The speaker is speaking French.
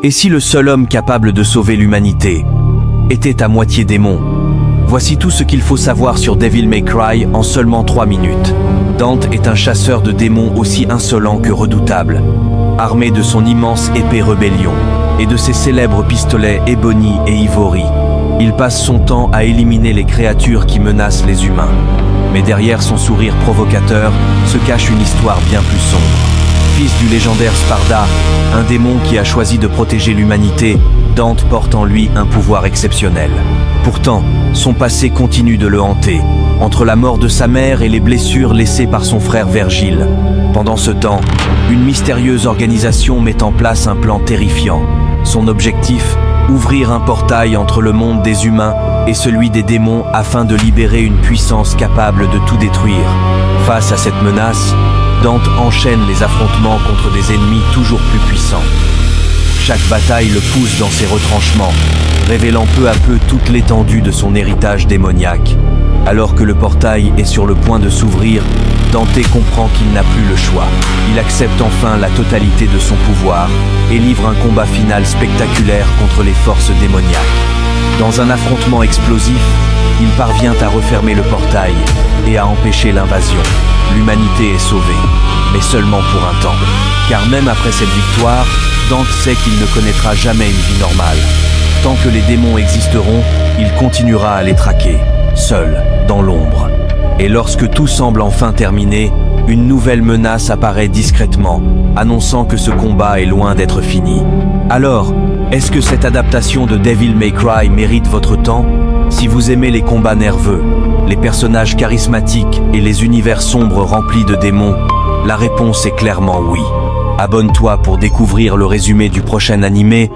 Et si le seul homme capable de sauver l'humanité était à moitié démon? Voici tout ce qu'il faut savoir sur Devil May Cry en seulement 3 minutes. Dante est un chasseur de démons aussi insolent que redoutable. Armé de son immense épée rébellion et de ses célèbres pistolets Ebony et Ivory, il passe son temps à éliminer les créatures qui menacent les humains. Mais derrière son sourire provocateur se cache une histoire bien plus sombre. Fils du légendaire Sparda, un démon qui a choisi de protéger l'humanité, Dante porte en lui un pouvoir exceptionnel. Pourtant, son passé continue de le hanter, entre la mort de sa mère et les blessures laissées par son frère Vergile. Pendant ce temps, une mystérieuse organisation met en place un plan terrifiant. Son objectif, ouvrir un portail entre le monde des humains et celui des démons afin de libérer une puissance capable de tout détruire. Face à cette menace, Dante enchaîne les affrontements contre des ennemis toujours plus puissants. Chaque bataille le pousse dans ses retranchements, révélant peu à peu toute l'étendue de son héritage démoniaque. Alors que le portail est sur le point de s'ouvrir, Dante comprend qu'il n'a plus le choix. Il accepte enfin la totalité de son pouvoir et livre un combat final spectaculaire contre les forces démoniaques. Dans un affrontement explosif, il parvient à refermer le portail et à empêcher l'invasion. L'humanité est sauvée, mais seulement pour un temps. Car même après cette victoire, Dante sait qu'il ne connaîtra jamais une vie normale. Tant que les démons existeront, il continuera à les traquer, seul, dans l'ombre. Et lorsque tout semble enfin terminé, une nouvelle menace apparaît discrètement, annonçant que ce combat est loin d'être fini. Alors, est-ce que cette adaptation de Devil May Cry mérite votre temps? Si vous aimez les combats nerveux, les personnages charismatiques et les univers sombres remplis de démons, la réponse est clairement oui. Abonne-toi pour découvrir le résumé du prochain animé